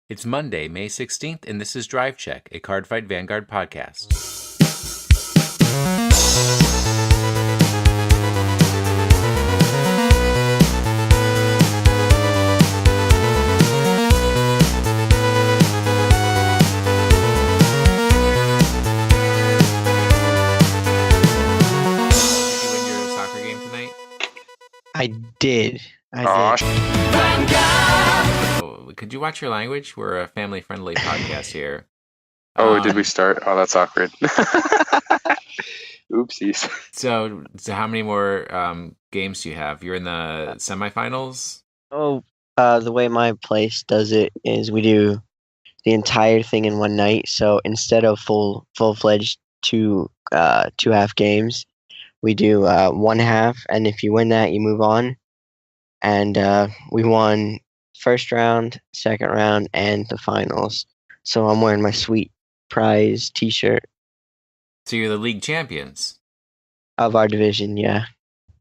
It's Monday, May 16th, and this is Drive Check, a Cardfight Vanguard podcast. Did you win your soccer game tonight? I did. Oh, could you watch your language? We're a family-friendly podcast here. Did we start? Oh, that's awkward. Oopsies. So how many more games do you have? You're in the semifinals? The way my place does it is we do the entire thing in one night. So instead of full-fledged two half games, we do one half, and if you win that, you move on. And we won first round, second round, and the finals. So I'm wearing my sweet prize T-shirt So you're the league champions. of our division. Yeah,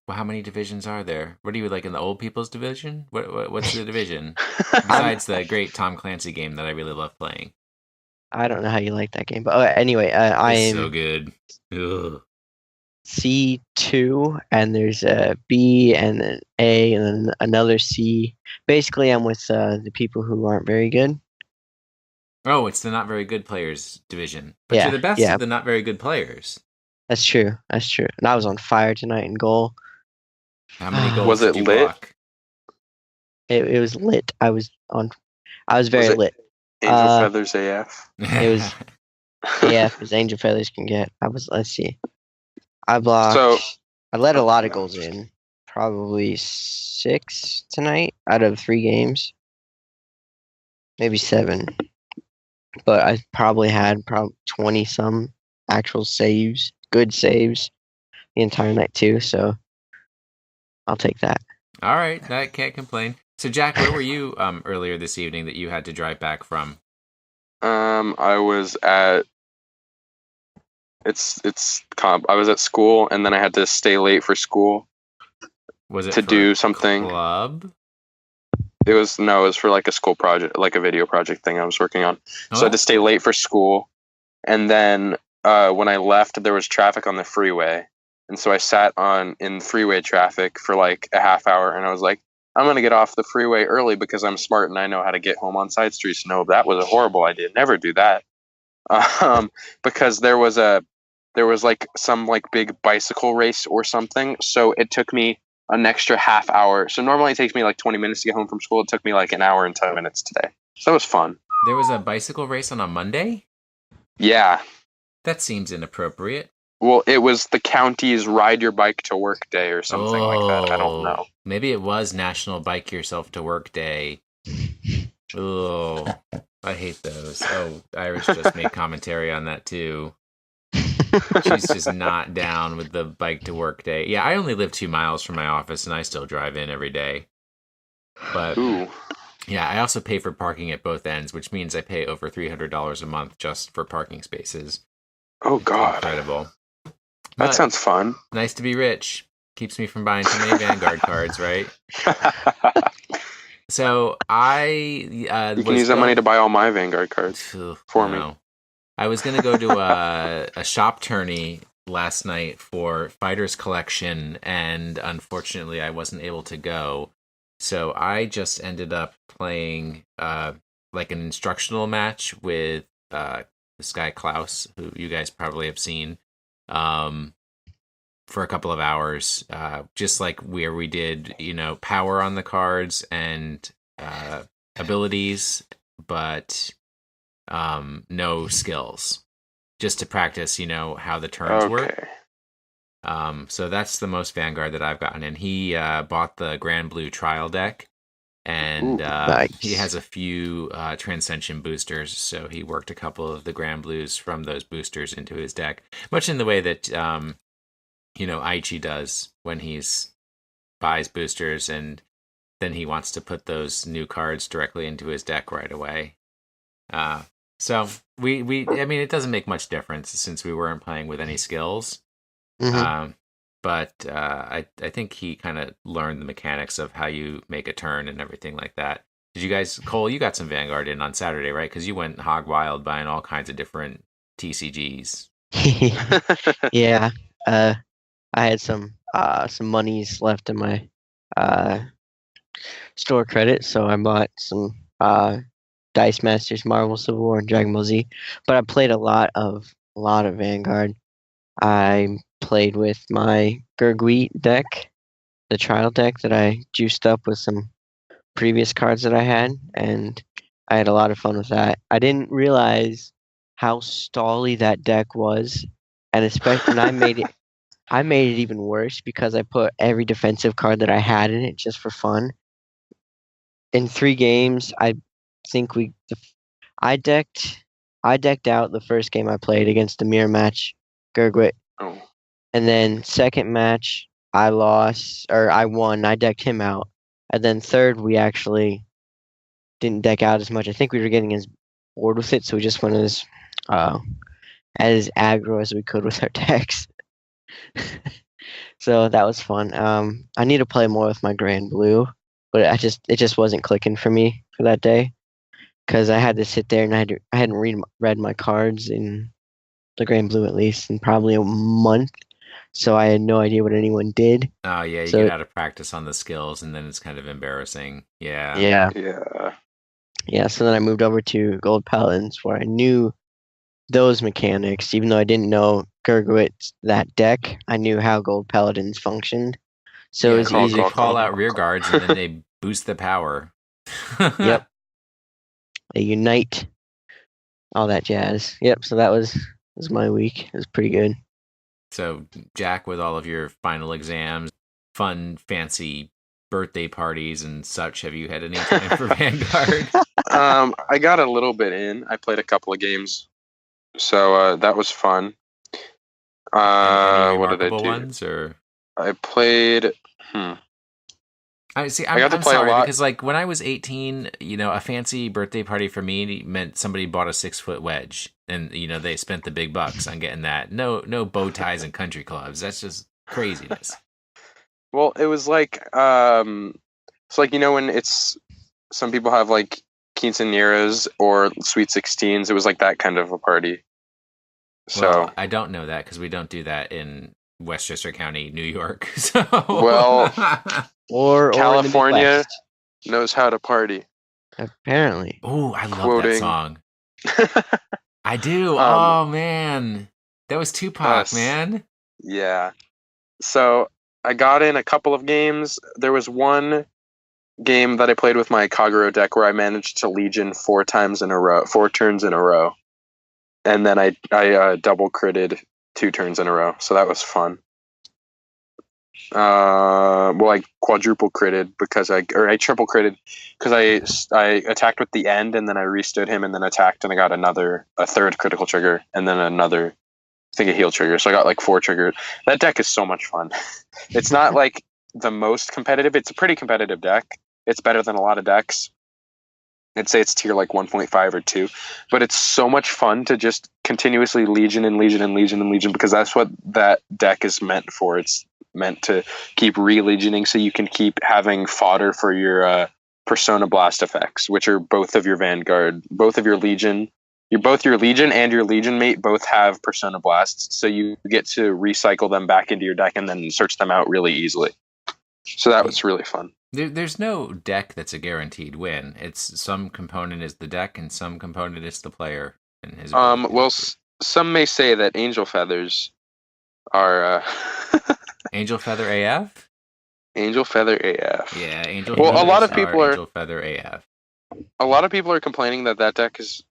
Well, how many divisions are there? What are you, like, in the old people's division? What's the division? Besides the great Tom Clancy game that I really love playing. I don't know how you like that game, but anyway, I It's am so good. Ugh. C2, and there's a B and an A and then another C. Basically, I'm with the people who aren't very good. Oh, it's the not very good players division. But Yeah, you're the best yeah. of the not very good players. That's true. And I was on fire tonight in goal. How many goals Was it did you lit? block? It was lit. I was very it- lit. Angel Uh, Feathers AF. It was AF as Angel Feathers can get. Let's see. I blocked. So- I let a lot of goals in. Probably 6 tonight out of 3 games. Maybe 7. But I probably had 20 some actual saves, good saves, the entire night too. So I'll take that. All right, I can't complain. So, Jack, where were you earlier this evening that you had to drive back from? I was at I was at school, and then I had to stay late for school Was it to for do something. club? It was for like a school project, like a video project thing I was working on. So I had to stay late for school, and then when I left, there was traffic on the freeway, and so I sat in freeway traffic for like a half hour, and I was like, I'm gonna get off the freeway early because I'm smart and I know how to get home on side streets. No, that was a horrible idea. Never do that. Because there was like some like big bicycle race or something, so it took me an extra half hour. So normally it takes me like 20 minutes to get home from school. It took me like an hour and 10 minutes today. So that was fun. There was a bicycle race on a Monday? Yeah. That seems inappropriate. Well, it was the county's Ride Your Bike to Work Day or something like that. I don't know. Maybe it was National Bike Yourself to Work Day. Oh, I hate those. Oh, Iris just made commentary on that too. She's just not down with the bike to work day. Yeah, I only live 2 miles from my office, and I still drive in every day. But Ooh. yeah, I also pay for parking at both ends, which means I pay over $300 a month just for parking spaces. Oh, It's God. incredible. That But sounds fun. nice to be rich. Keeps me from buying too many Vanguard cards, right? So I You can use that money to buy all my Vanguard cards. for me. I was going to go to a shop tourney last night for Fighters Collection, and unfortunately I wasn't able to go. So I just ended up playing like an instructional match with this guy Klaus, who you guys probably have seen, for a couple of hours, just like where we did, power on the cards and abilities, but no skills, just to practice, how the turns work. So that's the most Vanguard that I've gotten, and he bought the Grand Blue trial deck, and nice. he has a few Transcension boosters, so he worked a couple of the Grand Blues from those boosters into his deck, much in the way that Aichi does when he's buys boosters, and then he wants to put those new cards directly into his deck right away. So I mean, it doesn't make much difference since we weren't playing with any skills. Mhm. But I think he kind of learned the mechanics of how you make a turn and everything like that. Did you guys, Cole? You got some Vanguard in on Saturday, right? Because you went hog wild buying all kinds of different TCGs. Yeah. I had some monies left in my uh store credit, so I bought some Dice Masters, Marvel Civil War, and Dragon Ball Z. But I played a lot of Vanguard. I played with my Gurgweet deck, the trial deck that I juiced up with some previous cards that I had, and I had a lot of fun with that. I didn't realize how stally that deck was, and I made it even worse because I put every defensive card that I had in it just for fun. In 3 games, I think I decked out the first game I played against the mirror match, Gurgwit. Oh. And then second match, I lost, or I won. I decked him out. And then third, we actually didn't deck out as much. I think we were getting as bored with it, so we just went as aggro as we could with our decks. So that was fun. I need to play more with my Grand Blue, but it just wasn't clicking for me for that day because I had to sit there and I hadn't read my cards in the Grand Blue at least in probably a month, so I had no idea what anyone did. Oh yeah, you get out of practice on the skills, and then it's kind of embarrassing. Yeah. Yeah. So then I moved over to Gold Paladins, where I knew those mechanics, even though I didn't know Gurgwit's that deck. I knew how Gold Paladins functioned, so it was easy. They call out rear guards, and then they boost the power. Yep. They unite, all that jazz. Yep. So that was my week. It was pretty good. So, Jack, with all of your final exams, fun, fancy birthday parties and such, have you had any time for Vanguard? I got a little bit in. I played a couple of games, so that was fun. Any what did I do? Ones, or? I played. I'm sorry, because like when I was 18, a fancy birthday party for me meant somebody bought a 6-foot wedge, and they spent the big bucks on getting that. No bow ties and country clubs. That's just craziness. Well, it was like it's like when it's some people have like quinceañeras or sweet 16s. It was like that kind of a party. So well, I don't know that because we don't do that in Westchester County, New York. So well. Or California knows how to party. Apparently. Oh, I love that song. I do. Oh man, that was Tupac, man. Yeah. So I got in a couple of games. There was one game that I played with my Kagero deck where I managed to Legion 4 turns in a row, and then I double critted 2 turns in a row. So that was fun. Well, I quadruple critted because I triple critted because I attacked with the end and then I restood him and then attacked and I got a third critical trigger and then another, I think, a heal trigger. So I got like 4 triggers. That deck is so much fun. It's not like the most competitive. It's a pretty competitive deck. It's better than a lot of decks. I'd say it's tier like 1.5 or 2, but it's so much fun to just continuously Legion and Legion and Legion and Legion because that's what that deck is meant for. It's meant to keep re-legioning so you can keep having fodder for your Persona Blast effects, which are both of your Vanguard, both of your Legion. Both your Legion and your Legion mate both have Persona Blasts, so you get to recycle them back into your deck and then search them out really easily. So that was really fun. There's no deck that's a guaranteed win. It's some component is the deck and some component is the player. And his well, some may say that Angel Feathers are... Angel Feather AF? Angel Feather AF. Yeah, Angel Feather. Well, a lot of people are Angel Feather AF. A lot of people are complaining that deck is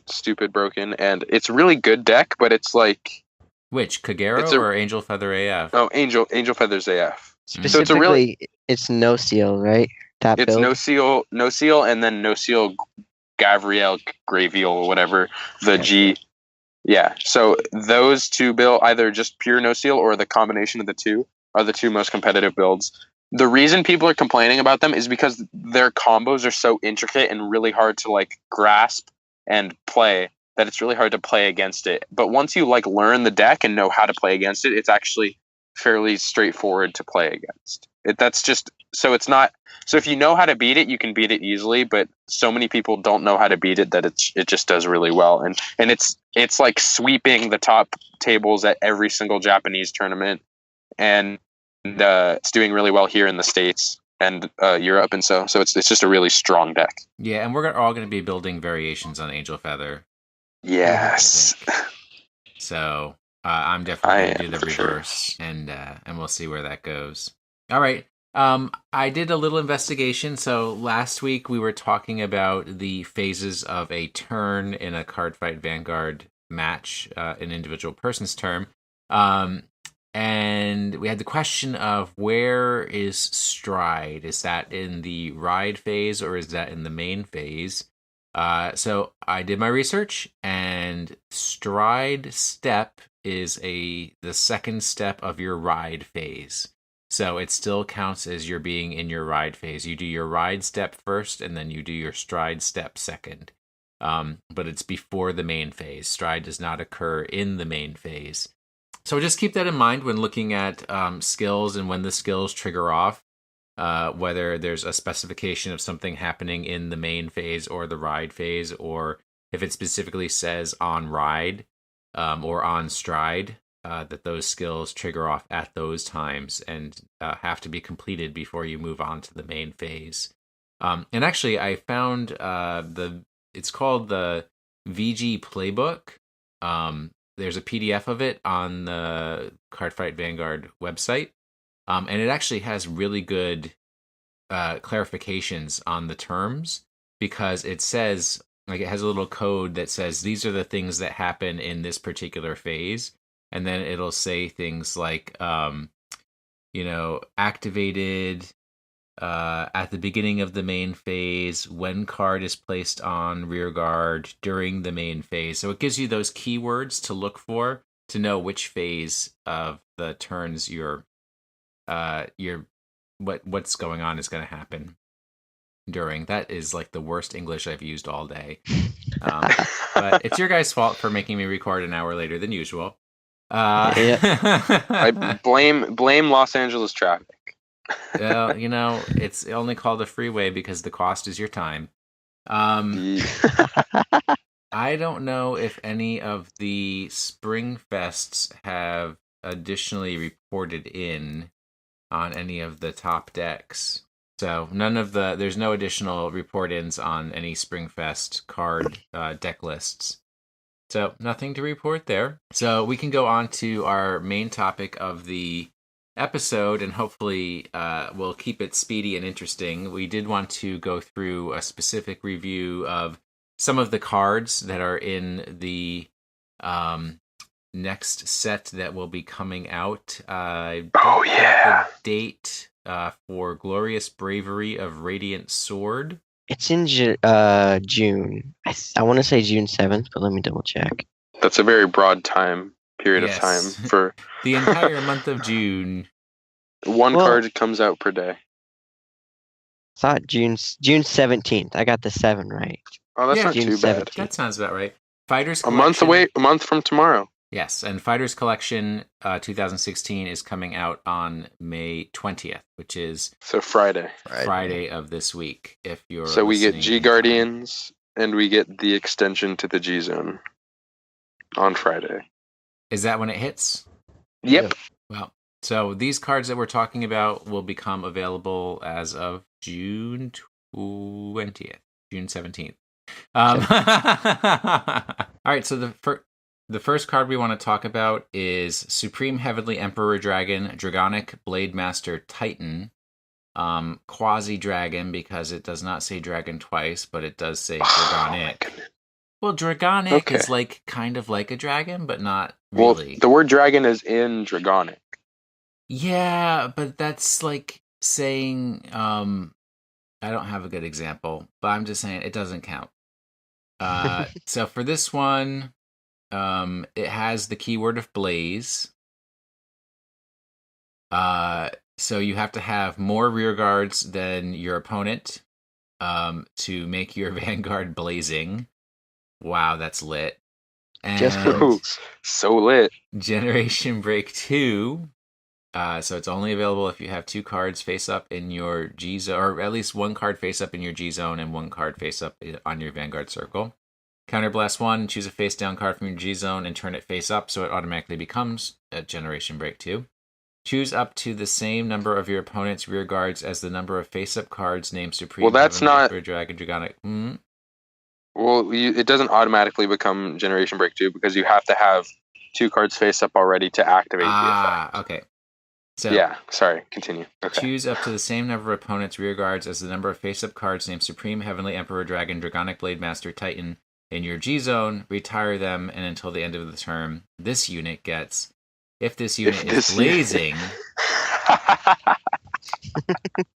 stupid broken, and it's a really good deck, but it's like... Which, Kagero or Angel Feather AF? Oh, Angel Feathers AF. Specifically, it's no seal, right? That it's build? no seal, and then no seal Gavriel, Graviel, whatever, the G. Yeah, so those two build, either just pure no seal or the combination of the two, are the two most competitive builds. The reason people are complaining about them is because their combos are so intricate and really hard to like grasp and play that it's really hard to play against it. But once you like learn the deck and know how to play against it, it's actually fairly straightforward to play against. That's just so it's not. So if you know how to beat it, you can beat it easily. But so many people don't know how to beat it that it just does really well. And it's like sweeping the top tables at every single Japanese tournament, and it's doing really well here in the States and Europe, and so it's just a really strong deck. Yeah, and we're all going to be building variations on Angel Feather. Yes. So I'm definitely going to do the reverse, and we'll see where that goes. All right. I did a little investigation. So last week we were talking about the phases of a turn in a Cardfight Vanguard match, an individual person's turn. And we had the question of where is stride? Is that in the ride phase or is that in the main phase? So I did my research, and stride step is the second step of your ride phase. So it still counts as you're being in your ride phase. You do your ride step first, and then you do your stride step second. But it's before the main phase. Stride does not occur in the main phase. So just keep that in mind when looking at skills and when the skills trigger off. Whether there's a specification of something happening in the main phase or the ride phase, or if it specifically says on ride or on stride, that those skills trigger off at those times and have to be completed before you move on to the main phase. And actually, I found it's called the VG Playbook. There's a PDF of it on the Cardfight Vanguard website. And it actually has really good clarifications on the terms, because it says, like, it has a little code that says these are the things that happen in this particular phase. And then it'll say things like, activated at the beginning of the main phase, when card is placed on rear guard during the main phase. So it gives you those keywords to look for to know which phase of the turns what's going on is going to happen during. That is like the worst English I've used all day. But it's your guys' fault for making me record an hour later than usual. I blame Los Angeles traffic. Well, it's only called a freeway because the cost is your time. I don't know if any of the Spring Fests have additionally reported in on any of the top decks. So there's no additional report-ins on any Springfest card deck lists. So nothing to report there. So we can go on to our main topic of the episode, and hopefully we'll keep it speedy and interesting. We did want to go through a specific review of some of the cards that are in the next set that will be coming out. The date for Glorious Bravery of Radiant Sword. It's in June. I want to say June 7th, but let me double check. That's a very broad period of time for the entire month of June. One card comes out per day. I thought June 17th. I got the 7 right. Oh, that's not June too bad. 17th. That sounds about right. Fighters a month away, a month from tomorrow. Yes, and Fighters Collection 2016 is coming out on May 20th, which is Friday of this week. If you're we get G Guardians and we get the extension to the G Zone on Friday. Is that when it hits? Yep. Well, so these cards that we're talking about will become available as of June 20th, June 17th. All right, so the first card we want to talk about is Supreme Heavenly Emperor Dragon, Dragonic Blade Master Titan, Quasi-Dragon, because it does not say dragon twice, but it does say Dragonic. Well, Dragonic is like kind of like a dragon, but not really. Well, the word dragon is in Dragonic. Yeah, but that's like saying, I don't have a good example, but I'm just saying it doesn't count. So for this one, it has the keyword of blaze. So you have to have more rear guards than your opponent to make your Vanguard blazing. Wow, that's lit. And Just so lit. Generation Break 2 So it's only available if you have 2 cards face up in your G zone, or at least 1 card face up in your G zone and 1 card face up on your Vanguard circle. Counterblast 1, choose a face down card from your G zone and turn it face up so it automatically becomes a Generation Break 2. Choose up to the same number of your opponent's rear guards as the number of face up cards named Supreme. Well, that's not. Dragon, Dragonic. Mm-hmm. Well, it doesn't automatically become Generation Break 2 because you have to have 2 cards face up already to activate the effect. Okay. So yeah, sorry, continue. Okay. Choose up to the same number of opponent's rear guards as the number of face up cards named Supreme, Heavenly Emperor, Dragon, Dragonic Blade Master, Titan in your G zone. Retire them, and until the end of the turn, this unit gets. If this unit is blazing,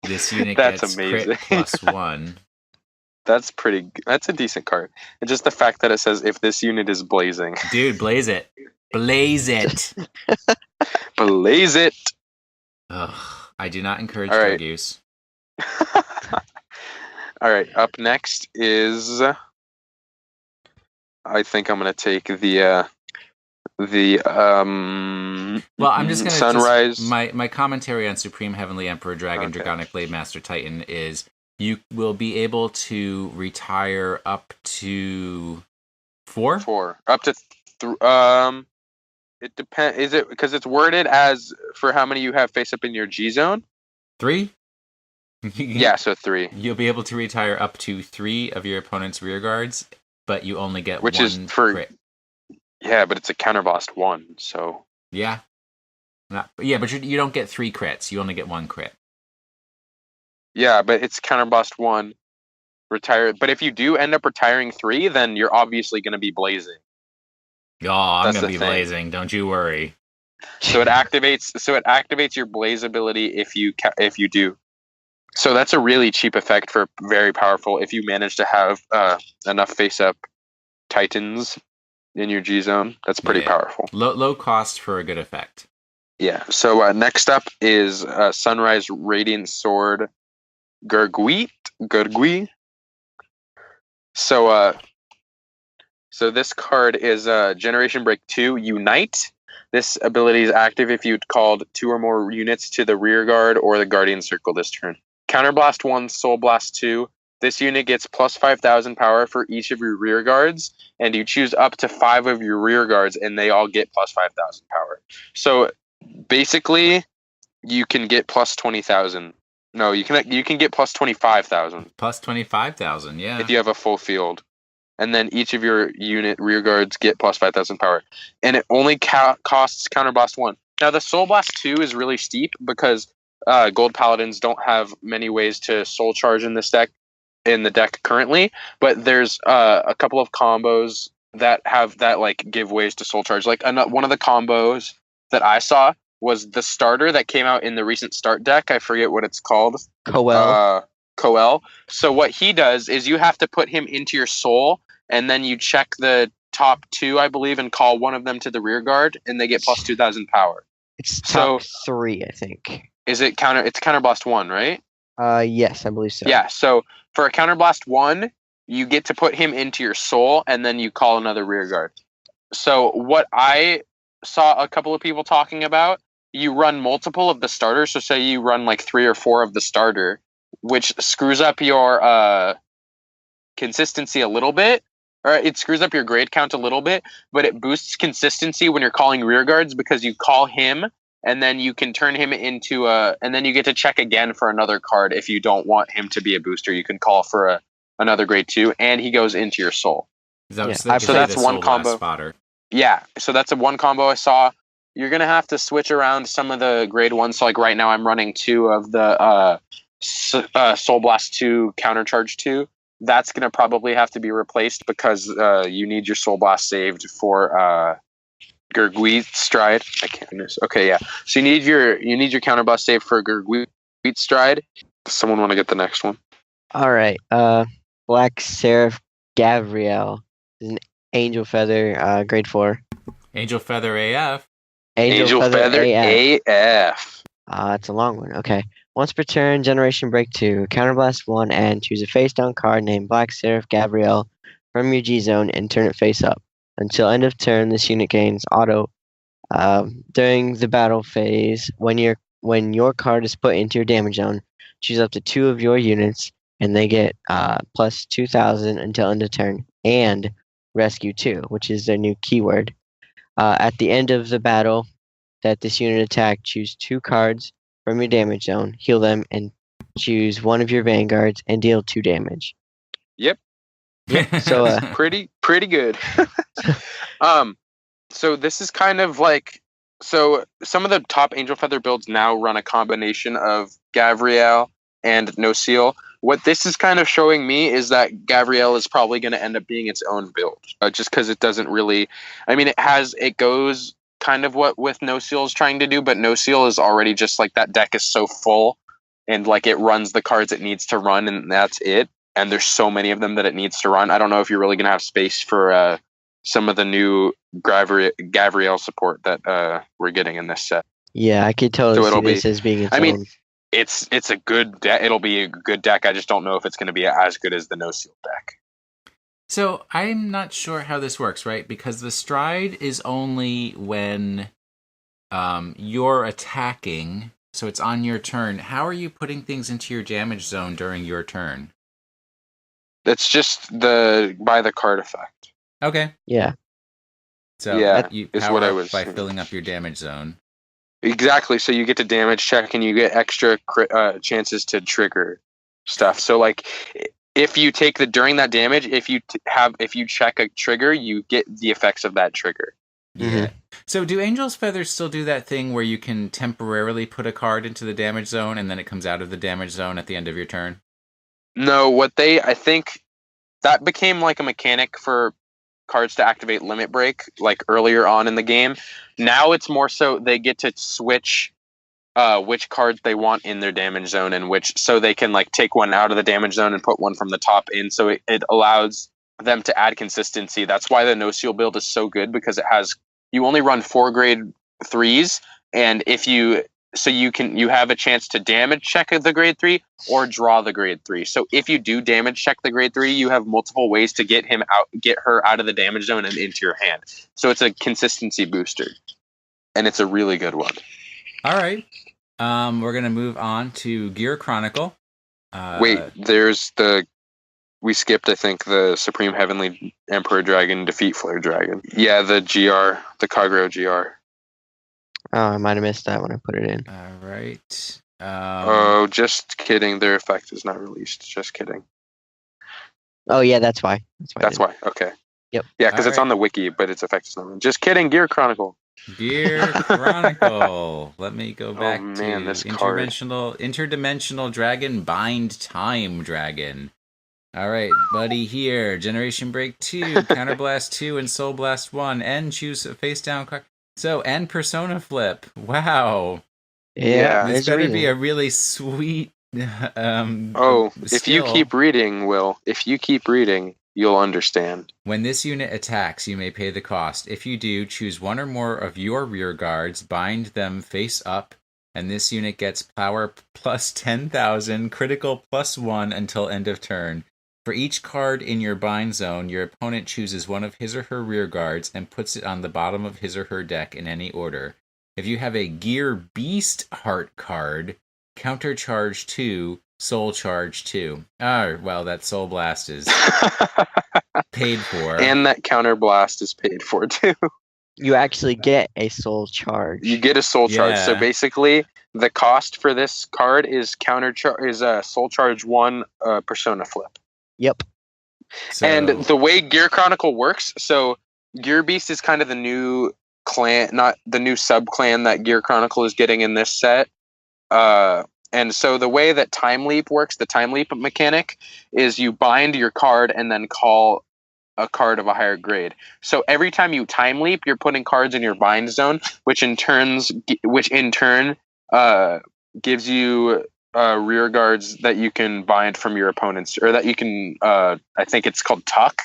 this unit gets amazing. crit +1. That's a decent card. And just the fact that it says if this unit is blazing. Dude, blaze it. Blaze it. Blaze it. Ugh, I do not encourage drug use. All right, up next is I think I'm going to take the well, I'm just going to Sunrise. My commentary on Supreme Heavenly Emperor Dragon Dragonic Blade Master Titan is you will be able to retire up to 4? 4. Up to it depends. Is it because it's worded as for how many you have face up in your G zone? 3? Yeah, so 3. You'll be able to retire up to 3 of your opponent's rear guards, but you only get which 1 is for crit. Yeah, but it's a counterblast 1, so yeah, but you don't get 3 crits. You only get 1 crit. Yeah, but it's counterblast 1. Retire, but if you do end up retiring 3, then you're obviously going to be blazing. Oh, I'm going to be blazing. Don't you worry. So it activates your blaze ability if you do. So that's a really cheap effect for very powerful if you manage to have enough face up Titans in your G zone. That's pretty powerful. Low cost for a good effect. Yeah. So next up is Sunrise Radiant Sword Gurgui. So this card is Generation Break 2 Unite. This ability is active if you'd called 2 or more units to the rear guard or the Guardian Circle this turn. Counterblast 1, Soul Blast 2. This unit gets plus 5,000 power for each of your rear guards, and you choose up to 5 of your rear guards, and they all get plus 5,000 power. So basically, you can get plus 20,000. No, you can get plus 25,000. Plus 25,000, yeah. If you have a full field. And then each of your unit rear guards get plus 5,000 power. And it only costs Counterblast 1. Now, the Soul Blast 2 is really steep because Gold Paladins don't have many ways to Soul Charge in the deck currently. But there's a couple of combos that give ways to Soul Charge. Like one of the combos that I saw was the starter that came out in the recent start deck. I forget what it's called. Coel. So what he does is you have to put him into your soul, and then you check the top 2, I believe, and call one of them to the rear guard, and they get plus 2,000 power. It's top 3, I think. Is it counter? It's Counterblast 1, right? Yes, I believe so. Yeah. So for a Counterblast 1, you get to put him into your soul, and then you call another rear guard. So what I saw a couple of people talking about, you run multiple of the starters. So say you run like 3 or 4 of the starter, which screws up your consistency a little bit, or it screws up your grade count a little bit, but it boosts consistency when you're calling rear guards because you call him and then you can turn him into and then you get to check again for another card. If you don't want him to be a booster, you can call for another grade 2, and he goes into your soul. So that's one combo. Spotter. Yeah, so that's one combo I saw. You're gonna have to switch around some of the grade 1s. So like right now, I'm running 2 of the Soul Blast 2 Countercharge 2. That's gonna probably have to be replaced because you need your Soul Blast saved for Gurgui Stride. I can't miss. Okay, yeah. So you need your Counterblast saved for Gurgui Stride. Does someone want to get the next one? All right. Black Seraph Gabrielle is an Angel Feather, grade 4. Angel Feather AF. Angel Feather AF. It's a long one. Okay. Once per turn, Generation Break 2, Counterblast 1, and choose a face-down card named Black Seraph Gabrielle from your G zone and turn it face up. Until end of turn, this unit gains auto During the battle phase, when your card is put into your damage zone, choose up to 2 of your units, and they get plus 2,000 until end of turn, and rescue 2, which is their new keyword. At the end of the battle that this unit attacked, choose 2 cards from your damage zone, heal them, and choose one of your vanguards and deal 2 damage. Yep. So pretty good. So this is kind of like, so some of the top Angel Feather builds now run a combination of Gavriel and No Seal. What this is kind of showing me is that Gavriel is probably going to end up being its own build, just because it doesn't really. I mean, it goes kind of what with No Seal is trying to do, but No Seal is already just like that deck is so full, and like it runs the cards it needs to run, and that's it. And there's so many of them that it needs to run. I don't know if you're really going to have space for some of the new Gavriel support that we're getting in this set. yeah, I could totally see this as being its own. mean, it's a good deck. It'll be a good deck. I just don't know if it's going to be as good as the No Seal deck. So I'm not sure how this works, right? Because the stride is only when you're attacking, so it's on your turn. How are you putting things into your damage zone during your turn? That's just by the card effect. Okay. Yeah. So you power up by filling up your damage zone. Exactly. So you get to damage check and you get extra chances to trigger stuff. So like if you take during that damage, if you check a trigger, you get the effects of that trigger. Yeah. Mm-hmm. So do Angel's Feathers still do that thing where you can temporarily put a card into the damage zone and then it comes out of the damage zone at the end of your turn? No, I think that became like a mechanic for cards to activate Limit Break, like earlier on in the game. Now it's more so they get to switch which cards they want in their damage zone, and so they can like take one out of the damage zone and put one from the top in. So it allows them to add consistency. That's why the No Seal build is so good, because you only run 4 grade 3s, and you have a chance to damage check the grade 3 or draw the grade 3. So if you do damage check the grade 3, you have multiple ways to get her out of the damage zone and into your hand. So it's a consistency booster, and it's a really good one. All right. We're going to move on to Gear Chronicle. Wait, we skipped, I think, the Supreme Heavenly Emperor Dragon Defeat Flare Dragon. Yeah, the Kagero GR. Oh, I might have missed that when I put it in. All right. Oh, just kidding. Their effect is not released. Just kidding. Oh, yeah, that's why. That's why. Okay. Yep. Yeah, because it's on the wiki, but its effect is not released. Just kidding. Gear Chronicle. Gear Chronicle. Let me go back to this interdimensional dragon, bind time dragon. All right, buddy, here. Generation Break 2, Counterblast 2, and Soul Blast 1, and choose a face down card. So, and Persona Flip. Wow. Yeah. This better be a really sweet if you keep reading, Will, you'll understand. When this unit attacks, you may pay the cost. If you do, choose one or more of your rear guards, bind them face up, and this unit gets power plus 10,000, critical plus 1 until end of turn. For each card in your bind zone, your opponent chooses one of his or her rear guards and puts it on the bottom of his or her deck in any order. If you have a Gear Beast Heart card, counter charge 2, soul charge 2. Well, that soul blast is paid for. And that counter blast is paid for too. You actually get a soul charge. You get a soul charge. So basically, the cost for this card is soul charge 1 Persona Flip. Yep. So, and the way Gear Chronicle works, so Gear Beast is kind of the new clan, not the new sub clan that Gear Chronicle is getting in this set. And so the way that Time Leap works, the Time Leap mechanic, is you bind your card and then call a card of a higher grade. So every time you Time Leap, you're putting cards in your bind zone, which in turn gives you rear guards that you can bind from your opponents, or that you can, I think it's called tuck,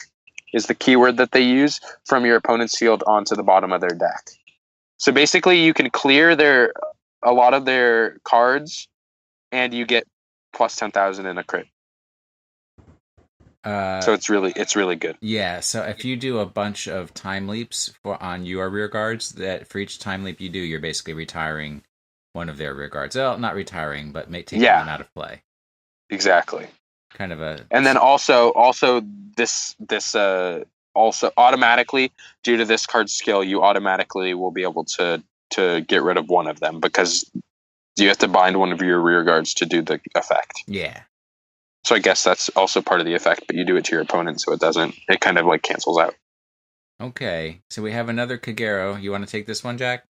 is the keyword that they use, from your opponent's field onto the bottom of their deck. So basically you can clear a lot of their cards, and you get plus 10,000 in a crit. So it's really good. Yeah, so if you do a bunch of time leaps on your rear guards, that for each time leap you do, you're basically retiring one of their rear guards. Well, not retiring, but taking them out of play. Exactly. Kind of a. And then also this also automatically, due to this card skill, you automatically will be able to get rid of one of them because you have to bind one of your rear guards to do the effect. Yeah. So I guess that's also part of the effect, but you do it to your opponent, so it kind of like cancels out. Okay, so we have another Kagero. You want to take this one, Jack?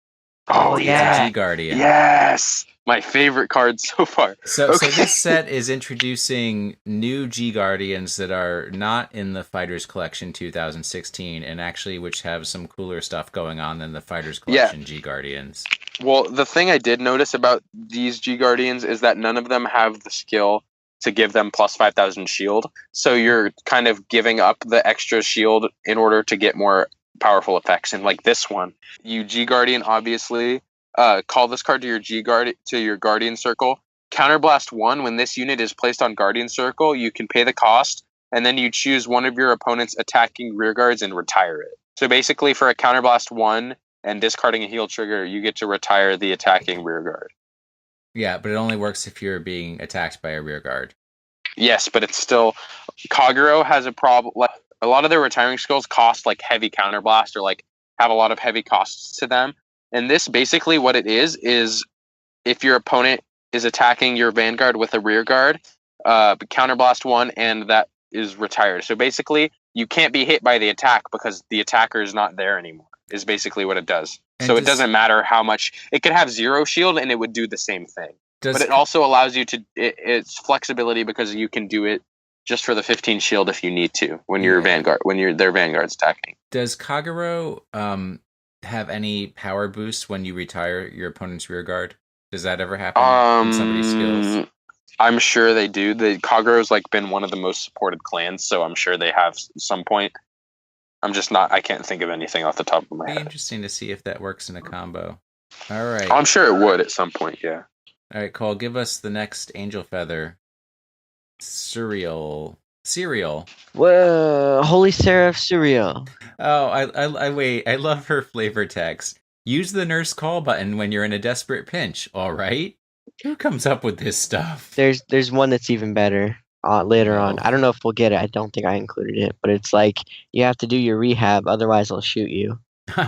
Oh yeah, G-Guardian. Yes, my favorite card so far. So this set is introducing new G-Guardians that are not in the Fighters Collection 2016, and actually which have some cooler stuff going on than the Fighters Collection G-Guardians. Well, the thing I did notice about these G-Guardians is that none of them have the skill to give them plus 5,000 shield. So you're kind of giving up the extra shield in order to get more powerful effects. And like this one, you G-Guardian obviously call this card to your Guardian Circle. Counterblast 1, when this unit is placed on Guardian Circle, you can pay the cost, and then you choose one of your opponent's attacking rear guards and retire it. So basically for a Counterblast 1 and discarding a heal trigger, you get to retire the attacking rear guard. Yeah, but it only works if you're being attacked by a rear guard. Yes, but it's still... Kagero has a problem. Like, a lot of their retiring skills cost like heavy counterblast or like have a lot of heavy costs to them. And this basically what it is if your opponent is attacking your Vanguard with a rear guard, counterblast 1, and that is retired. So basically, you can't be hit by the attack because the attacker is not there anymore, is basically what it does. And so it doesn't matter how much... It could have 0 shield and it would do the same thing. But it also allows you to... It's flexibility because you can do it just for the 15 shield if you need to when their Vanguard's attacking. Does Kagero have any power boost when you retire your opponent's rear guard? Does that ever happen in somebody's skills? I'm sure they do. Kagero's like been one of the most supported clans, so I'm sure they have some point. I can't think of anything off the top of my head. Be interesting to see if that works in a combo. All right. I'm sure it would at some point, yeah. All right, Cole, give us the next Angel Feather. Cereal. Whoa, Holy Seraph Cereal. Oh, I wait. I love her flavor text. Use the nurse call button when you're in a desperate pinch. All right. Who comes up with this stuff? There's one that's even better later on. I don't know if we'll get it. I don't think I included it, but it's like you have to do your rehab, otherwise I'll shoot you. All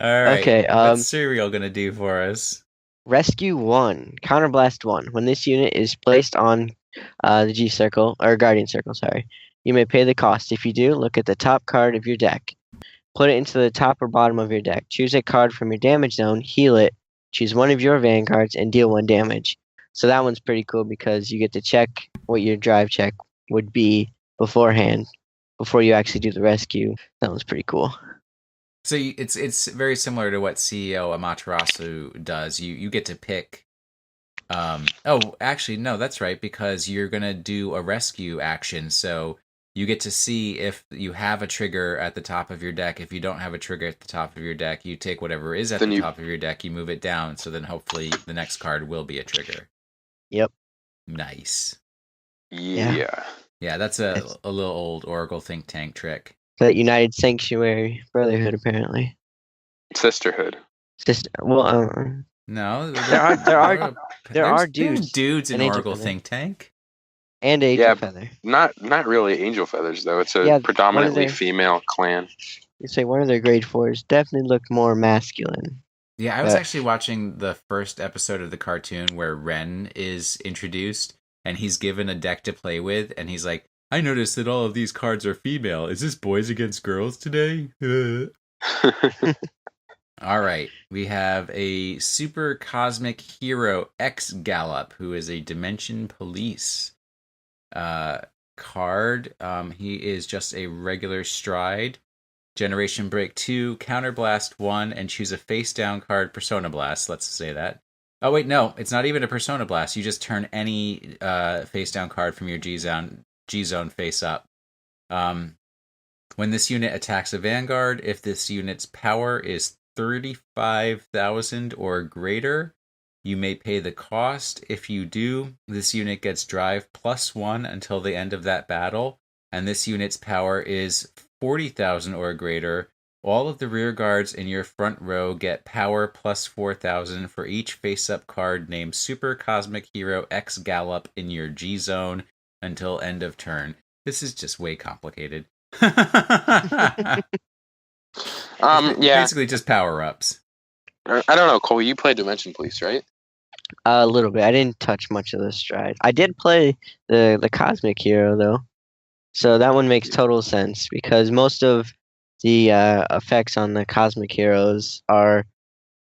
right. Okay. What's Cereal gonna do for us? Rescue 1, Counterblast 1. When this unit is placed on the G Circle or Guardian Circle, sorry, you may pay the cost. If you do, look at the top card of your deck. Put it into the top or bottom of your deck. Choose a card from your damage zone, heal it, choose one of your Vanguards, and deal 1 damage. So that one's pretty cool because you get to check what your drive check would be beforehand, before you actually do the rescue. That one's pretty cool. So it's very similar to what CEO Amaterasu does. You get to pick... actually, no, that's right, because you're going to do a rescue action, so... You get to see if you have a trigger at the top of your deck. If you don't have a trigger at the top of your deck, you take whatever is at the top of your deck, you move it down, so then hopefully the next card will be a trigger. Yep. Nice. Yeah. Yeah, that's a little old Oracle think tank trick. That United Sanctuary Brotherhood, apparently. Sisterhood. No, there are dudes in Oracle think tank. And Angel Feather. Not really Angel Feathers, though. It's a predominantly female clan. You say one of their grade 4s definitely looked more masculine. Yeah, I was actually watching the first episode of the cartoon where Ren is introduced, and he's given a deck to play with, and he's like, I noticed that all of these cards are female. Is this boys against girls today? All right, we have a super cosmic hero X Gallop, who is a Dimension Police card. He is just a regular stride. Generation Break 2, Counterblast 1, and choose a face down card, Persona Blast. Let's say that. Oh wait, no, it's not even a Persona Blast. You just turn any face down card from your G zone face up. When this unit attacks a Vanguard, if this unit's power is 35,000 or greater, You may pay the cost. If you do, this unit gets drive +1 until the end of that battle, and this unit's power is 40,000 or greater. All of the rear guards in your front row get power +4,000 for each face-up card named Super Cosmic Hero X Gallop in your G zone until end of turn. This is just way complicated. Yeah. Basically just power-ups. I don't know, Cole. You played Dimension Police, right? A little bit. I didn't touch much of the stride. I did play the Cosmic Hero though, so that one makes total sense because most of the effects on the Cosmic Heroes are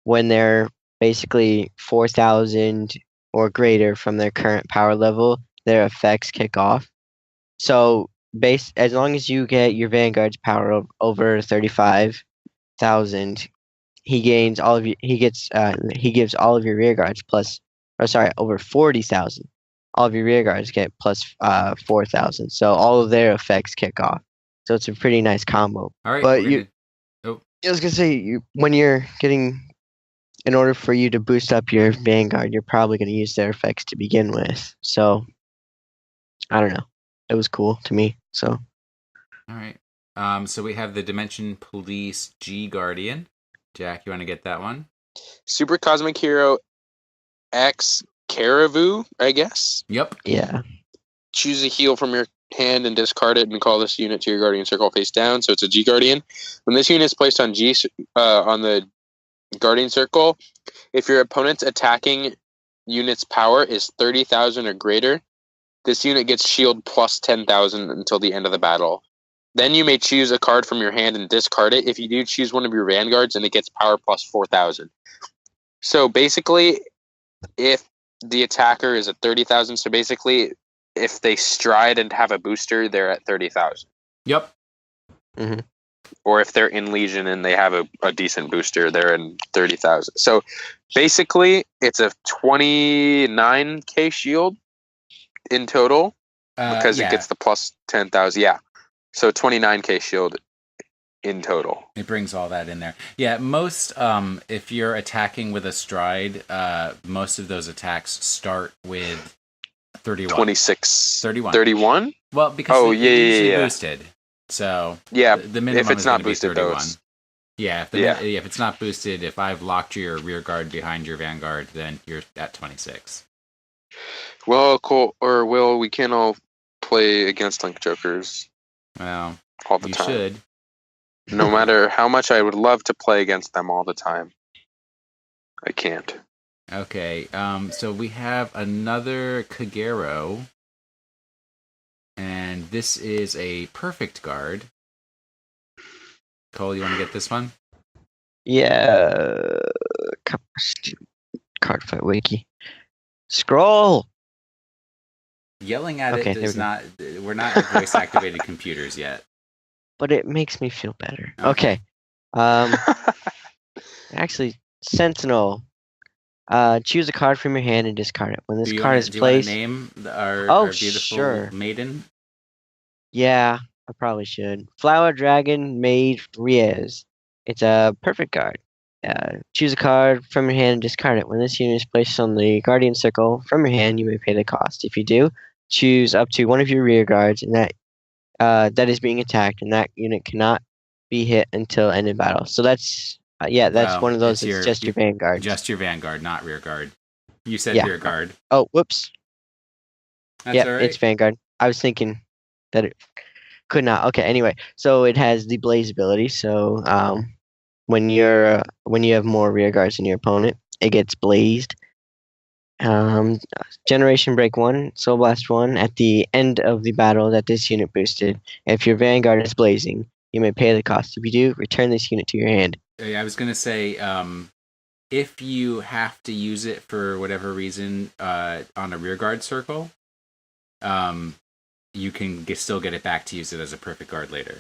when they're basically 4,000 or greater from their current power level. Their effects kick off. So as long as you get your Vanguard's power over 35,000. He gains all of you. He gives all of your rear guards over 40,000. All of your rear guards get plus 4,000. So all of their effects kick off. So it's a pretty nice combo. All right, but I was gonna say when you're getting, in order for you to boost up your Vanguard, you're probably gonna use their effects to begin with. So I don't know. It was cool to me. So all right. So we have the Dimension Police G Guardian. Jack, you want to get that one? Super Cosmic Hero X Caribou, I guess. Yep. Yeah. Choose a heal from your hand and discard it and call this unit to your Guardian Circle face down. So it's a G Guardian. When this unit is placed on on the Guardian Circle, if your opponent's attacking unit's power is 30,000 or greater, this unit gets shield plus 10,000 until the end of the battle. Then you may choose a card from your hand and discard it. If you do, choose one of your Vanguards and it gets power plus 4,000. So basically, if the attacker is at 30,000, so basically, if they stride and have a booster, they're at 30,000. Yep. Mm-hmm. Or if they're in Legion and they have a decent booster, they're in 30,000. So basically, it's a 29k shield in total because it gets the plus 10,000. Yeah. So 29k shield in total. It brings all that in there. Yeah, most if you're attacking with a stride, most of those attacks start with 31. 26. 31. 31? Well, because they're usually boosted. So yeah, the minimum if it's is not going to be boosted, 31. those. Yeah, if it's not boosted, if I've locked your rear guard behind your Vanguard, then you're at 26. Well, Cole or Will, we can't all play against Link Jokers. Well, all the time. You should. No matter how much I would love to play against them all the time, I can't. Okay, so we have another Kagero, and this is a perfect guard. Cole, you want to get this one? Yeah. Cardfight wiki. Scroll. Yelling at it does not. We're not at voice activated computers yet. But it makes me feel better. Okay. Actually, Sentinel. Choose a card from your hand and discard it. When this card is placed. Do you want to name our beautiful maiden? Yeah, I probably should. Flower Dragon Maid Riez. It's a perfect card. Choose a card from your hand and discard it. When this unit is placed on the Guardian Circle from your hand, you may pay the cost. If you do, choose up to one of your rear guards, and that is being attacked, and that unit cannot be hit until end of battle. So that's one of those. It's just your Vanguard. Just your Vanguard, not rear guard. You said rear guard. Oh, whoops. That's all right. It's Vanguard. I was thinking that it could not. Okay, anyway, so it has the Blaze ability. So when you have more rear guards than your opponent, it gets blazed. Generation Break 1, Soul Blast 1. At the end of the battle that this unit boosted, if your Vanguard is blazing, you may pay the cost. If you do, return this unit to your hand. I was going to say, if you have to use it for whatever reason on a rearguard circle, you can still get it back to use it as a perfect guard later.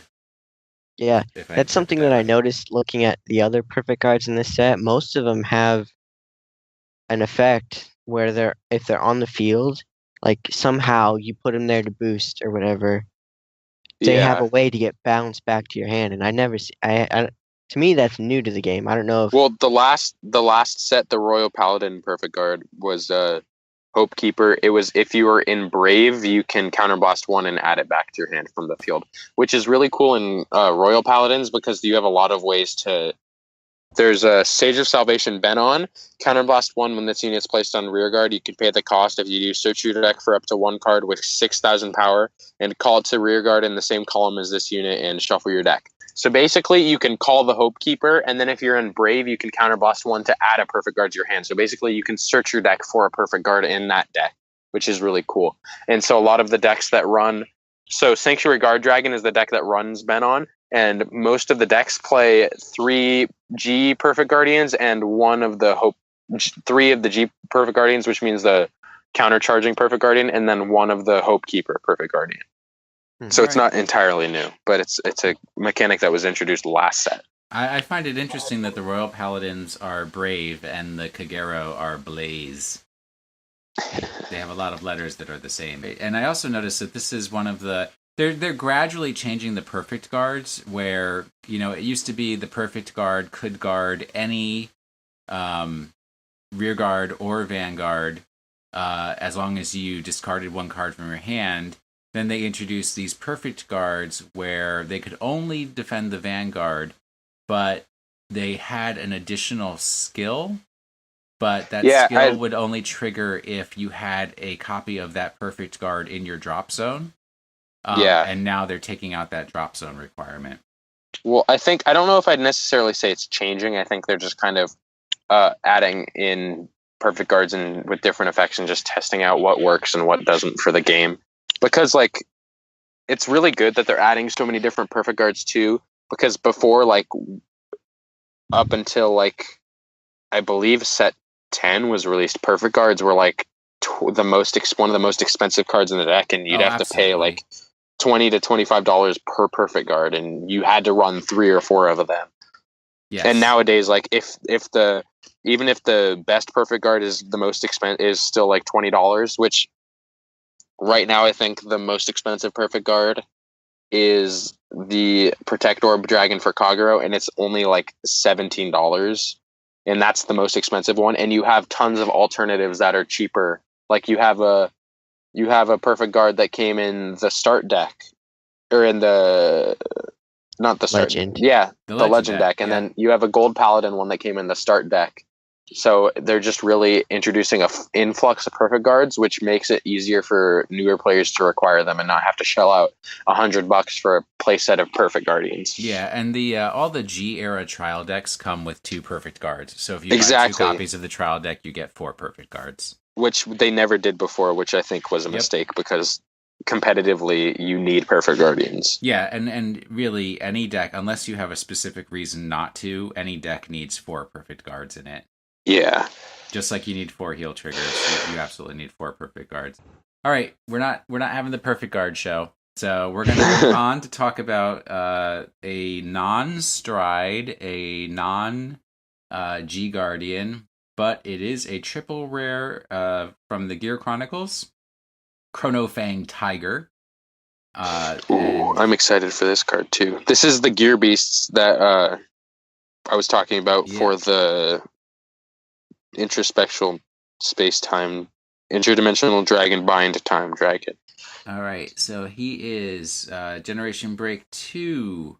Yeah, that's something that I noticed looking at the other perfect guards in this set. Most of them have an effect where if they're on the field, like somehow you put them there to boost or whatever, they have a way to get bounced back to your hand. And I To me, that's new to the game. I don't know if Well, the last set, the Royal Paladin Perfect Guard was Hope Keeper. It was if you were in Brave, you can counterblast one and add it back to your hand from the field, which is really cool in Royal Paladins because you have a lot of ways to. There's a Sage of Salvation Benon, counterblast one when this unit is placed on rearguard. You can pay the cost if you do search your deck for up to one card with 6,000 power and call it to rearguard in the same column as this unit and shuffle your deck. So basically, you can call the Hope Keeper, and then if you're in Brave, you can counterblast one to add a Perfect Guard to your hand. So basically, you can search your deck for a Perfect Guard in that deck, which is really cool. And so a lot of the decks that run... So Sanctuary Guard Dragon is the deck that runs Benon, and most of the decks play 3 G Perfect Guardians and 3 of the G Perfect Guardians, which means the countercharging Perfect Guardian, and then 1 of the Hope Keeper Perfect Guardian. So it's not entirely new, but it's a mechanic that was introduced last set. I find it interesting that the Royal Paladins are Brave and the Kagero are Blaze. They have a lot of letters that are the same. And I also noticed that this is one of the... They're gradually changing the Perfect Guards, where, it used to be the Perfect Guard could guard any rear guard or Vanguard as long as you discarded one card from your hand. Then they introduced these Perfect Guards where they could only defend the Vanguard, but they had an additional skill. But that skill would only trigger if you had a copy of that Perfect Guard in your drop zone. And now they're taking out that drop zone requirement. Well, I don't know if I'd necessarily say it's changing. I think they're just kind of adding in Perfect Guards and with different effects and just testing out what works and what doesn't for the game. Because, it's really good that they're adding so many different Perfect Guards, too. Because before, up until, I believe set 10 was released, Perfect Guards were, one of the most expensive cards in the deck. And you'd have to pay, $20 to $25 per Perfect Guard. And you had to run 3 or 4 of them. Yes. And nowadays, even if the best Perfect Guard is the most expensive, is still, $20, which... Right now, I think the most expensive Perfect Guard is the Protect Orb Dragon for Kagero, and it's only $17, and that's the most expensive one. And you have tons of alternatives that are cheaper. You have a Perfect Guard that came in the start deck, or in the not the start, Legend. Yeah, the Legend deck, and then you have a Gold Paladin one that came in the start deck. So they're just really introducing a influx of Perfect Guards, which makes it easier for newer players to require them and not have to shell out $100 for a playset of Perfect Guardians. Yeah, and the all the G era trial decks come with 2 Perfect Guards. So if you buy 2 copies of the trial deck, you get 4 Perfect Guards, which they never did before, which I think was a mistake because competitively you need Perfect Guardians. Yeah, and really any deck, unless you have a specific reason not to, any deck needs 4 Perfect Guards in it. Yeah. Just like you need 4 heal triggers, you absolutely need 4 Perfect Guards. All right, we're not having the Perfect Guard show, so we're going to move on to talk about a non-Stride, a non-G Guardian, but it is a triple rare from the Gear Chronicles, Chronofang Tiger. I'm excited for this card too. This is the Gear Beasts that I was talking about for the introspectual space-time interdimensional dragon bind time dragon. All right, so he is Generation Break 2.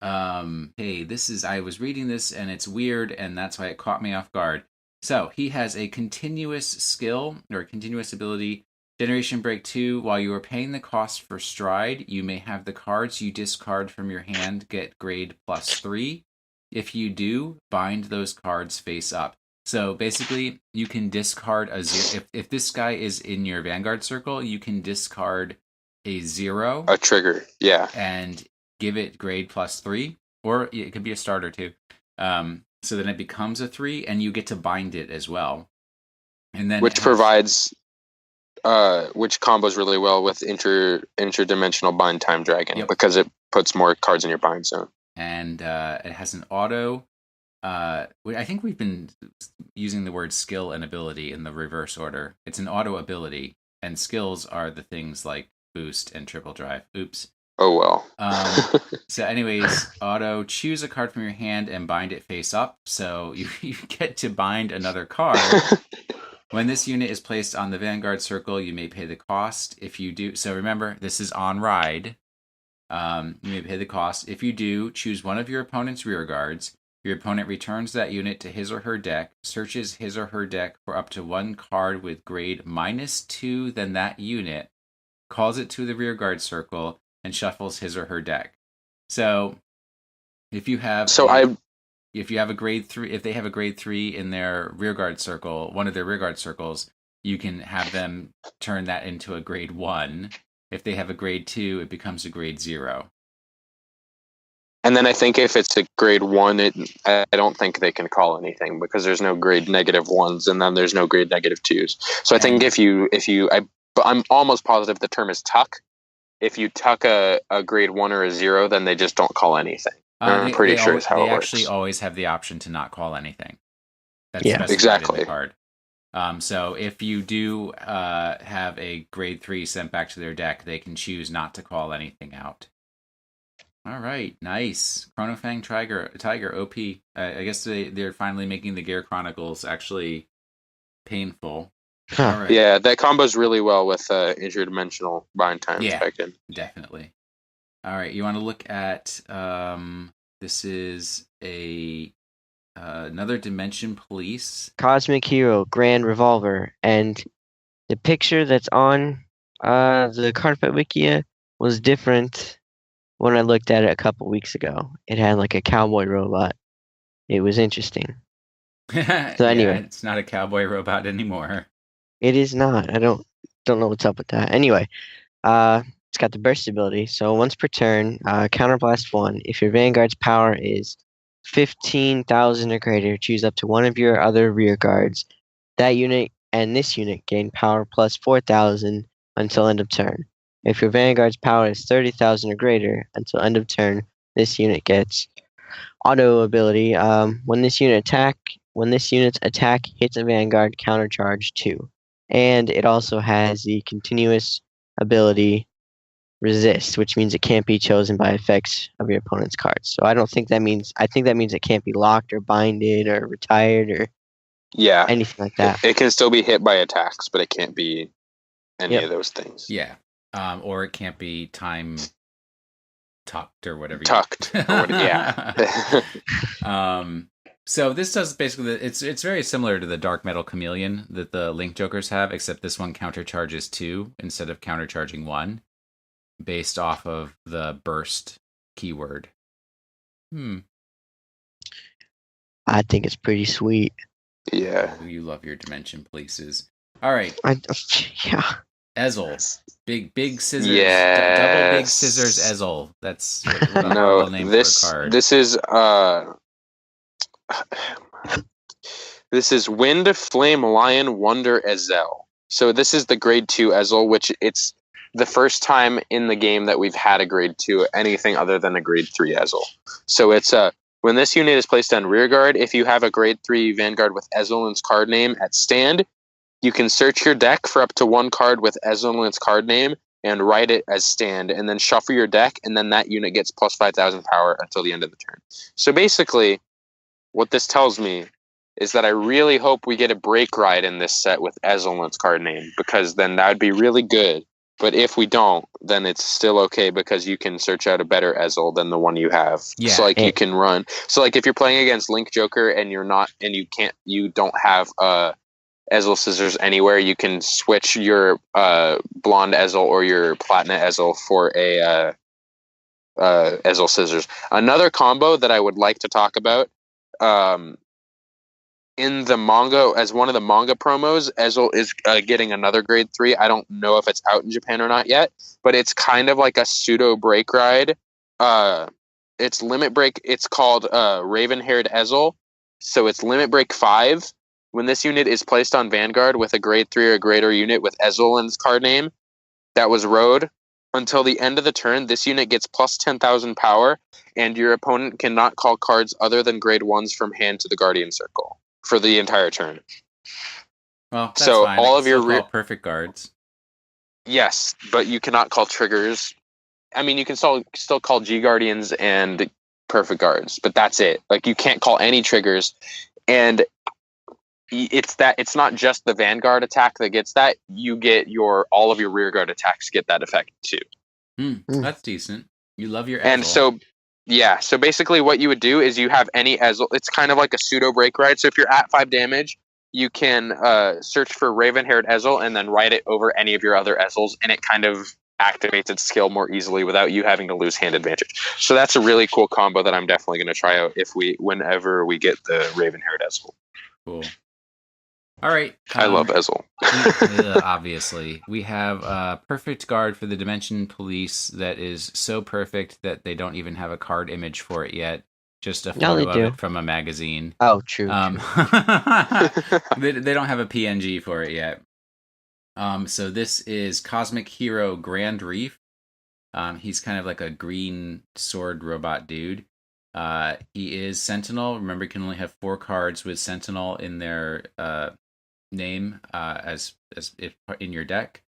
Hey, I was reading this and it's weird, and that's why it caught me off guard. So he has a continuous skill or a continuous ability. Generation Break 2, while you are paying the cost for Stride, you may have the cards you discard from your hand get grade +3. If you do, bind those cards face up. So basically, you can discard a 0. If this guy is in your Vanguard circle, you can discard a 0. A trigger, yeah. And give it grade +3. Or it could be a starter too. So then it becomes a 3, and you get to bind it as well. And then which provides... which combos really well with interdimensional bind time dragon, because it puts more cards in your bind zone. And it has an auto... I think we've been using the word skill and ability in the reverse order. It's an auto ability, and skills are the things like boost and triple drive. Oops. Oh well. So anyways, Auto, choose a card from your hand and bind it face up. So you get to bind another card. When this unit is placed on the Vanguard circle, you may pay the cost. If you do, so remember, this is on ride. You may pay the cost. If you do, choose one of your opponent's rear guards. Your opponent returns that unit to his or her deck, searches his or her deck for up to one card with grade -2 than that unit, calls it to the rear guard circle, and shuffles his or her deck. So if you have if you have a grade 3, if they have a grade 3 in their rear guard circle, one of their rear guard circles, you can have them turn that into a grade 1. If they have a grade 2, it becomes a grade 0. And then I think if it's a grade 1, I don't think they can call anything because there's no grade -1s, and then there's no grade -2s. So I think I'm almost positive the term is tuck. If you tuck a grade 1 or a 0, then they just don't call anything. I'm pretty sure is how it works. They actually always have the option to not call anything. That's exactly. in the card. So if you do have a grade 3 sent back to their deck, they can choose not to call anything out. All right, nice. Chronofang Tiger OP. I guess they're finally making the Gear Chronicles actually painful. Huh. Right. Yeah, that combos really well with interdimensional bind times back in. Definitely. All right, you want to look at this is another Dimension Police. Cosmic Hero, Grand Revolver, and the picture that's on the Cardfight Wikia was different when I looked at it a couple weeks ago. It had like a cowboy robot. It was interesting. So anyway, it's not a cowboy robot anymore. It is not. I don't know what's up with that. Anyway, it's got the burst ability. So once per turn, counterblast 1. If your Vanguard's power is 15,000 or greater, choose up to one of your other rear guards. That unit and this unit gain power plus 4,000 until end of turn. If your Vanguard's power is 30,000 or greater, until end of turn, this unit gets auto ability. When this unit's attack hits a Vanguard, countercharge 2. And it also has the continuous ability resist, which means it can't be chosen by effects of your opponent's cards. So I think that means it can't be locked or binded or retired or anything like that. It can still be hit by attacks, but it can't be any of those things. Yeah. Or it can't be time tucked or whatever. Tucked. Yeah. So this does basically, it's very similar to the Dark Metal Chameleon that the Link Jokers have, except this one countercharges 2 instead of countercharging 1, based off of the burst keyword. I think it's pretty sweet. Yeah. You love your Dimension Polices. All right. Yeah. Ezel. Big scissors. Yes. Double big scissors Ezel. That's what a horrible name for a card. This is Wind Flame Lion Wonder Ezel. So this is the grade 2 Ezel, which it's the first time in the game that we've had a grade 2 anything other than a grade 3 Ezel. So it's when this unit is placed on rear guard, if you have a grade 3 Vanguard with Ezelin's card name at stand, you can search your deck for up to one card with Ezelin's card name and write it as stand, and then shuffle your deck, and then that unit gets plus 5,000 power until the end of the turn. So basically, what this tells me is that I really hope we get a break ride in this set with Ezelin's card name, because then that would be really good. But if we don't, then it's still okay because you can search out a better Ezel than the one you have. Yeah, so you can run. So if you're playing against Link Joker and you don't have Ezel Scissors anywhere, you can switch your Blonde Ezel or your Platinum Ezel for a Ezel Scissors. Another combo that I would like to talk about, in the manga, as one of the manga promos, Ezel is getting another grade 3. I don't know if it's out in Japan or not yet, but it's kind of like a pseudo break ride. It's limit break. It's called Raven-haired Ezel. So it's limit break 5. When this unit is placed on Vanguard with a grade 3 or greater unit with Ezelin's card name that was road, until the end of the turn, this unit gets plus 10,000 power, and your opponent cannot call cards other than grade 1s from hand to the Guardian Circle for the entire turn. Well, that's fine. All of your perfect guards. Yes, but you cannot call triggers I mean, you can still call G Guardians and Perfect Guards, but that's it. Like, you can't call any triggers, and it's not just the Vanguard attack that gets that. You get all of your rear guard attacks get that effect too. That's decent. You love your Ezel. And so basically what you would do is you have any Ezel. It's kind of like a pseudo break ride. So if you're at 5 damage, you can search for Raven-haired Ezel and then ride it over any of your other Ezels, and it kind of activates its skill more easily without you having to lose hand advantage. So that's a really cool combo that I'm definitely going to try out whenever we get the Raven-haired Ezel. Cool. All right. I love Ezel. Obviously. We have a perfect guard for the Dimension Police that is so perfect that they don't even have a card image for it yet. Just a photo of it from a magazine. Oh, true. They don't have a PNG for it yet. So this is Cosmic Hero Grand Reef. He's kind of like a green sword robot dude. He is Sentinel. Remember, you can only have 4 cards with Sentinel in their name as if in your deck.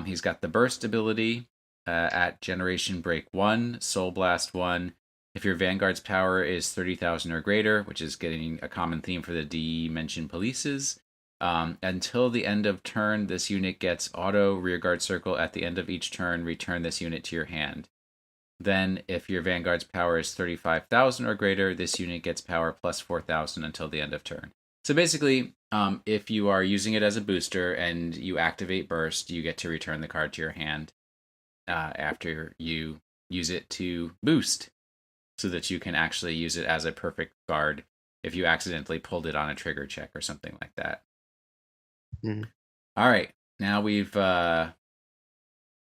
He's got the burst ability at Generation Break 1, Soul Blast 1. If your Vanguard's power is 30,000 or greater, which is getting a common theme for the Dimension Polices, until the end of turn, this unit gets auto rearguard circle at the end of each turn. Return this unit to your hand. Then, if your Vanguard's power is 35,000 or greater, this unit gets power plus 4,000 until the end of turn. So basically, if you are using it as a booster and you activate Burst, you get to return the card to your hand after you use it to boost, so that you can actually use it as a perfect guard if you accidentally pulled it on a trigger check or something like that. All right, now we've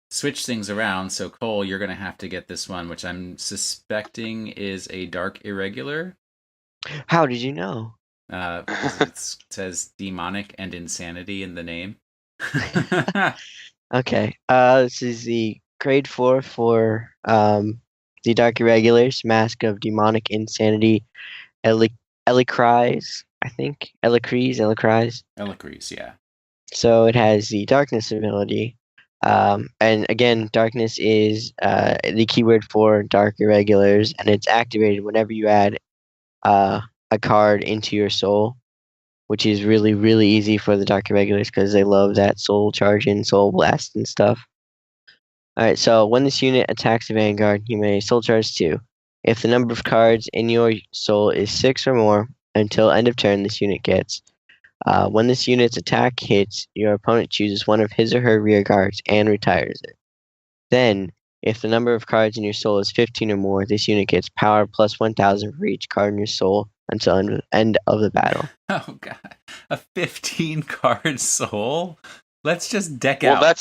switched things around. So Cole, you're going to have to get this one, which I'm suspecting is a Dark Irregular. How did you know? It says Demonic and Insanity in the name. Okay. This is the grade 4 for the Dark Irregulars, Mask of Demonic Insanity, Elicrise, I think. Elicrise, yeah. So it has the Darkness ability. And again, Darkness is the keyword for Dark Irregulars, and it's activated whenever you add a card into your soul, which is really, really easy for the Dark Irregulars because they love that soul charge and soul blast and stuff. Alright, so when this unit attacks the Vanguard, you may soul charge 2. If the number of cards in your soul is 6 or more, until end of turn, this unit gets. When this unit's attack hits, your opponent chooses one of his or her rear guards and retires it. Then, if the number of cards in your soul is 15 or more, this unit gets power plus 1,000 for each card in your soul until end of the battle. Oh god, a 15-card soul? Let's just deck out. Well,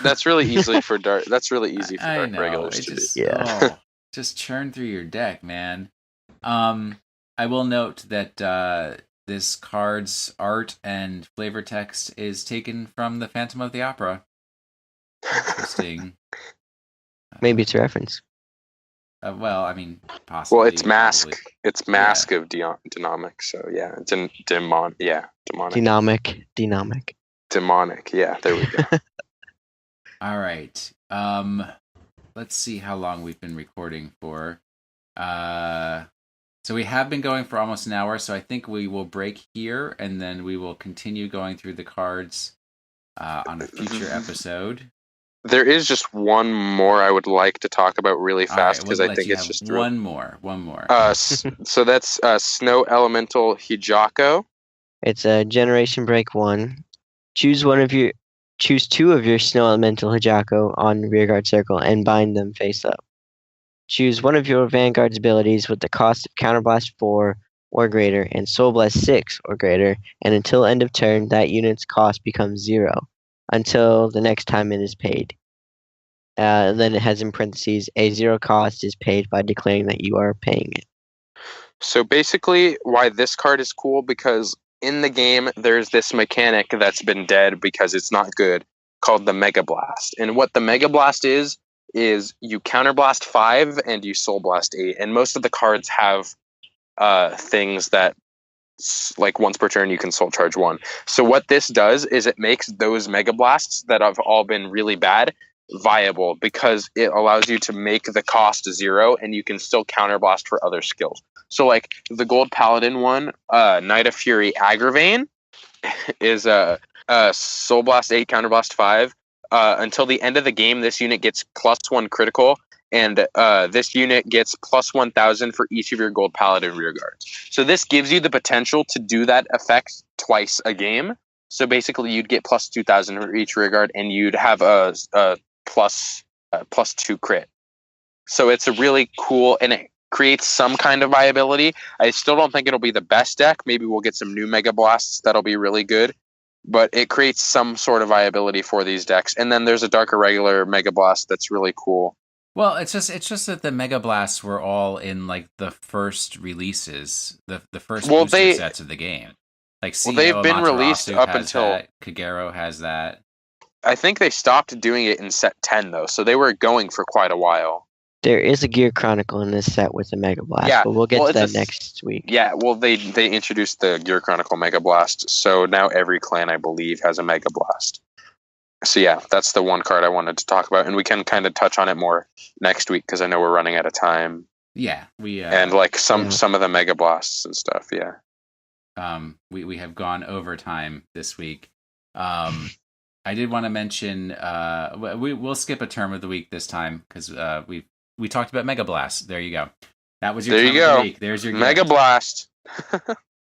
that's really easy for dark. That's really easy for Dark Regulars to do. Yeah. Just churn through your deck, man. I will note that this card's art and flavor text is taken from the Phantom of the Opera. Interesting. Maybe it's a reference. Well, I mean, possibly. Well, it's Mask. Probably. It's Mask of Demonic. So yeah, it's demonic. Demonic. Demonic. Yeah, there we go. All right. Let's see how long we've been recording for. So we have been going for almost an hour, so I think we will break here, and then we will continue going through the cards on a future episode. There is just one more I would like to talk about really fast because I think it's just one more. So that's Snow Elemental Hijako. It's a Generation Break 1. Choose two of your Snow Elemental Hijako on rearguard circle and bind them face up. Choose one of your Vanguard's abilities with the cost of Counterblast 4 or greater and Soul Blast 6 or greater, and until end of turn, that unit's cost becomes 0 until the next time it is paid. Then it has in parentheses, a 0 cost is paid by declaring that you are paying it. So basically, why this card is cool, because in the game, there's this mechanic that's been dead because it's not good, called the Mega Blast. And what the Mega Blast is you Counterblast 5 and you Soul Blast 8. And most of the cards have things that, like once per turn, you can Soul Charge 1. So what this does is it makes those Mega Blasts that have all been really bad viable because it allows you to make the cost 0 and you can still counterblast for other skills. So like the gold paladin one, Knight of Fury Agravain is a Soul Blast 8 counterblast 5. Until the end of the game, this unit gets +1 critical, and this unit gets +1000 for each of your gold paladin rear guards. So this gives you the potential to do that effect twice a game. So basically, you'd get +2000 for each rear guard, and you'd have a +2 crit. So it's a really cool, and it creates some kind of viability. I still don't think it'll be the best deck. Maybe we'll get some new Mega Blasts that'll be really good. But it creates some sort of viability for these decks. And then there's a Dark Irregular Mega Blast that's really cool. Well, it's just that the Mega Blasts were all in like the first releases, the first booster sets of the game. Like CEO they've been released up until that, Kagero has that. I think they stopped doing it in set 10 though, so they were going for quite a while. There is a Gear Chronicle in this set with the Mega Blast, but we'll get to that next week. Yeah, well, they introduced the Gear Chronicle Mega Blast, so now every clan, I believe, has a Mega Blast. So yeah, that's the one card I wanted to talk about, and we can kind of touch on it more next week because I know we're running out of time. Yeah, and like some of the Mega Blasts and stuff. Yeah. We have gone over time this week. I did want to mention we'll skip a term of the week this time because we talked about Mega Blast. There you go. That was your term of the week. There's your Mega Blast.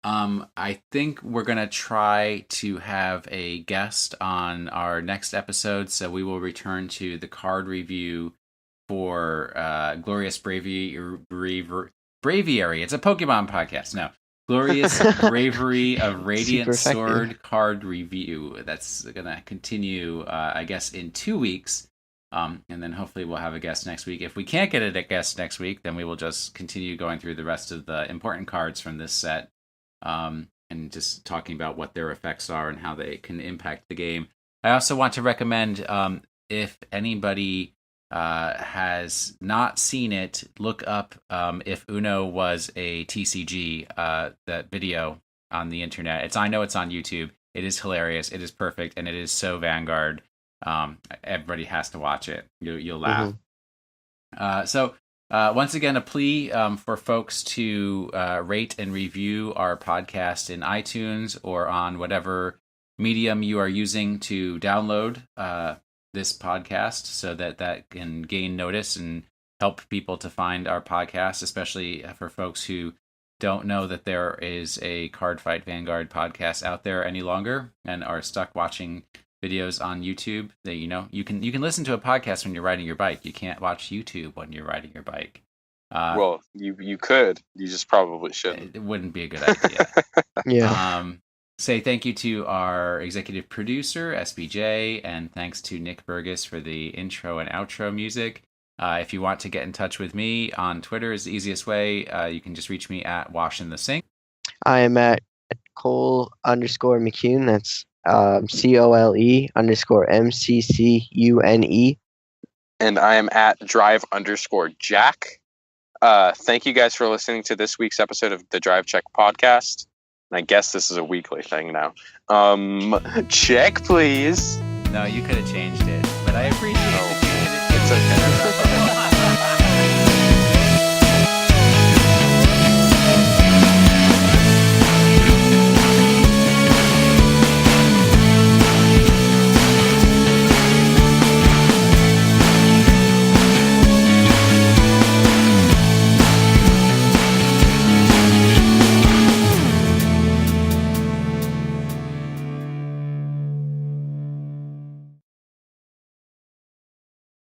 I think we're gonna try to have a guest on our next episode, so we will return to the card review for Glorious Bravery. It's a Pokemon podcast. No. Glorious Bravery of Radiant Sword card review. That's going to continue, I guess, in 2 weeks. And then hopefully we'll have a guest next week. If we can't get a guest next week, then we will just continue going through the rest of the important cards from this set and just talking about what their effects are and how they can impact the game. I also want to recommend, if anybody has not seen it, look up If Uno Was a TCG, that video on the internet. I know it's on YouTube. It is hilarious. It is perfect, and it is so Vanguard. Everybody has to watch it. You'll laugh. So once again, a plea for folks to rate and review our podcast in iTunes or on whatever medium you are using to download this podcast, so that can gain notice and help people to find our podcast, especially for folks who don't know that there is a Cardfight Vanguard podcast out there any longer and are stuck watching videos on YouTube. That you can listen to a podcast when you're riding your bike. You can't watch YouTube when you're riding your bike. Well, you could. You just probably shouldn't. It wouldn't be a good idea. Yeah. Say thank you to our executive producer, SBJ, and thanks to Nick Burgess for the intro and outro music. If you want to get in touch with me on Twitter is the easiest way. You can just reach me at WashInTheSink. I am at Cole_McCune. That's COLE_MCCUNE. And I am at Drive_Jack. Thank you guys for listening to this week's episode of the Drive Check podcast. And I guess this is a weekly thing now. Check, please. No, you could have changed it, but I appreciate it. It's okay.